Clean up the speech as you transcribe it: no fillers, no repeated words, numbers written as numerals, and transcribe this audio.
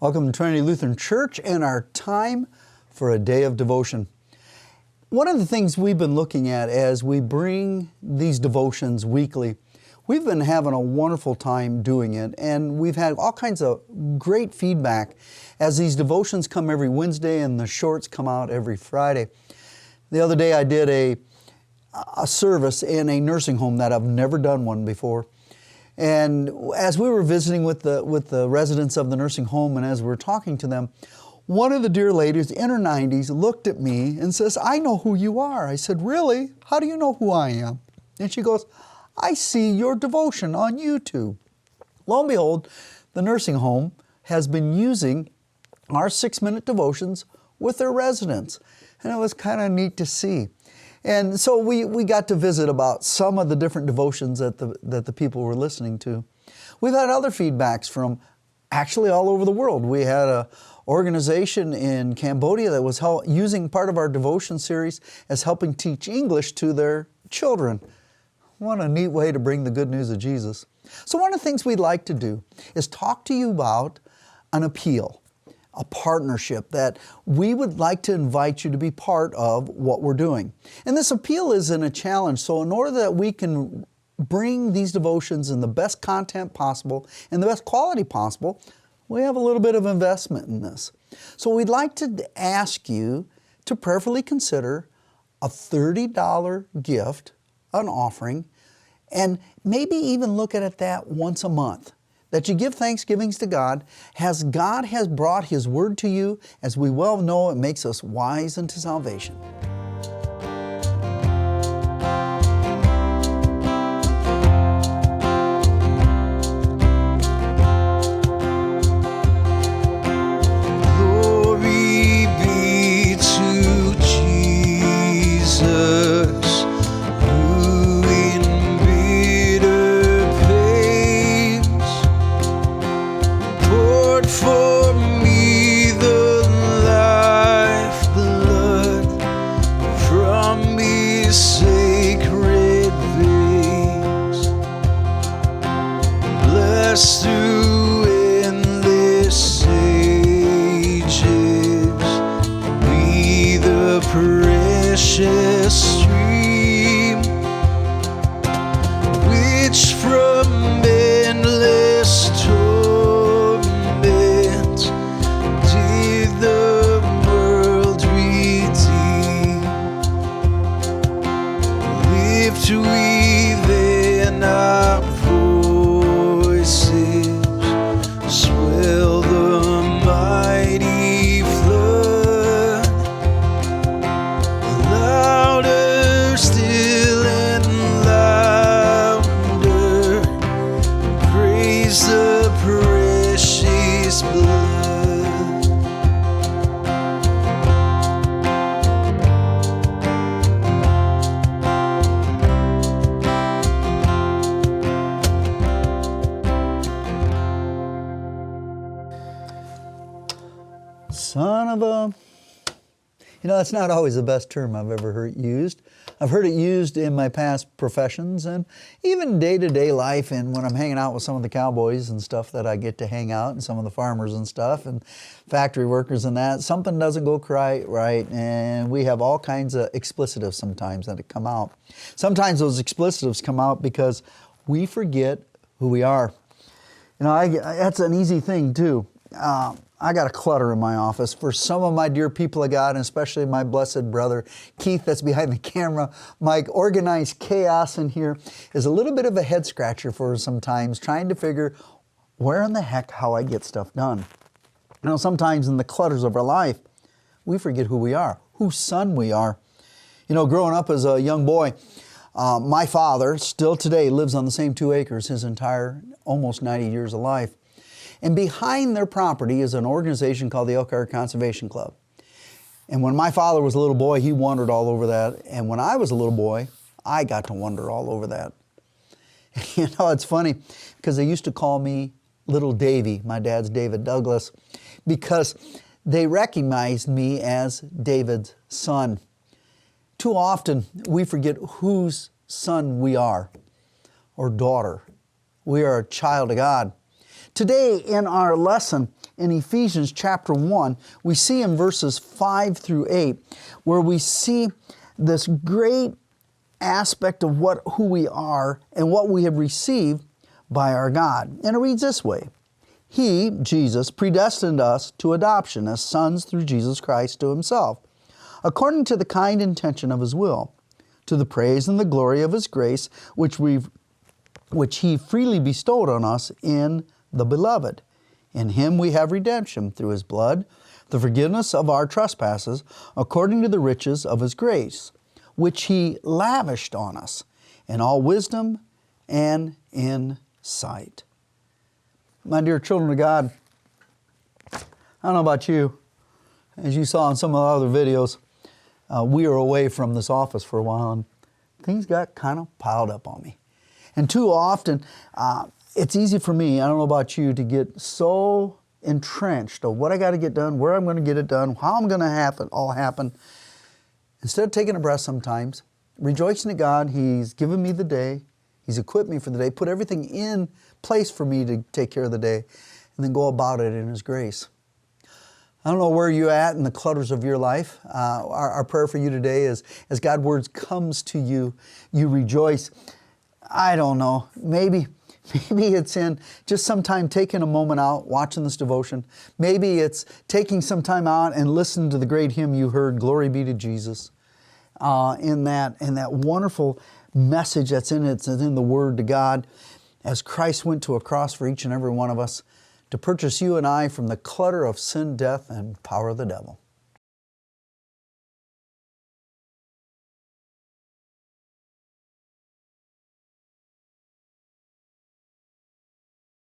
Welcome to Trinity Lutheran Church and our time for a day of devotion. One of the things we've been looking at as we bring these devotions weekly, we've been having a wonderful time doing it, and we've had all kinds of great feedback as these devotions come every Wednesday and the shorts come out every Friday. The other day I did a service in a nursing home that I've never done one before. And as we were visiting with the residents of the nursing home and as we were talking to them, one of the dear ladies in her 90s looked at me and says, "I know who you are." I said, "Really? How do you know who I am?" And she goes, "I see your devotion on YouTube." Lo and behold, the nursing home has been using our 6-minute devotions with their residents. And it was kind of neat to see. And so we got to visit about some of the different devotions that the people were listening to. We've had other feedbacks from actually all over the world. We had an organization in Cambodia that was using part of our devotion series as helping teach English to their children. What a neat way to bring the good news of Jesus. So one of the things we'd like to do is talk to you about an appeal, a partnership that we would like to invite you to be part of what we're doing. And this appeal is in a challenge, so in order that we can bring these devotions in the best content possible and the best quality possible, we have a little bit of investment in this. So we'd like to ask you to prayerfully consider a $30 gift, an offering, and maybe even look at it that once a month. That you give thanksgivings to God, as God has brought His Word to you. As we well know, it makes us wise unto salvation. Glory be to Jesus. For me the lifeblood from His sacred veins, blessed through endless ages, be the precious stream which from endless we then our voices swell the mighty flood, louder still and louder, praise the precious blood. Son of a... that's not always the best term I've ever heard used. I've heard it used in my past professions and even day-to-day life, and when I'm hanging out with some of the cowboys and stuff that I get to hang out, and some of the farmers and stuff, and factory workers and that, something doesn't go quite right, and we have all kinds of explicitives sometimes that come out. Sometimes those explicitives come out because we forget who we are. That's an easy thing too. I got a clutter in my office. For some of my dear people of God, and especially my blessed brother, Keith, that's behind the camera, my organized chaos in here is a little bit of a head scratcher for us sometimes, trying to figure where in the heck how I get stuff done. Sometimes in the clutters of our life, we forget who we are, whose son we are. Growing up as a young boy, my father still today lives on the same 2 acres his entire almost 90 years of life. And behind their property is an organization called the Elkhart Conservation Club. And when my father was a little boy, he wandered all over that. And when I was a little boy, I got to wander all over that. It's funny because they used to call me Little Davy. My dad's David Douglas, because they recognized me as David's son. Too often we forget whose son we are or daughter. We are a child of God. Today in our lesson in Ephesians chapter 1, we see in verses 5 through 8, where we see this great aspect of who we are and what we have received by our God. And it reads this way: He, Jesus, predestined us to adoption as sons through Jesus Christ to Himself, according to the kind intention of His will, to the praise and the glory of His grace, which He freely bestowed on us in the Beloved. In Him we have redemption through His blood, the forgiveness of our trespasses, according to the riches of His grace, which He lavished on us in all wisdom and insight. My dear children of God, I don't know about you. As you saw in some of the other videos, we were away from this office for a while, and things got kind of piled up on me. And too often, it's easy for me, I don't know about you, to get so entrenched of what I got to get done, where I'm going to get it done, how I'm going to have it all happen. Instead of taking a breath sometimes, rejoicing to God, He's given me the day, He's equipped me for the day, put everything in place for me to take care of the day, and then go about it in His grace. I don't know where you're at in the clutters of your life. Our prayer for you today is, as God's Word comes to you, you rejoice. I don't know, maybe it's in just some time taking a moment out, watching this devotion. Maybe it's taking some time out and listening to the great hymn you heard, Glory Be to Jesus. In that wonderful message that's in it, it's in the Word to God, as Christ went to a cross for each and every one of us to purchase you and I from the clutter of sin, death, and power of the devil.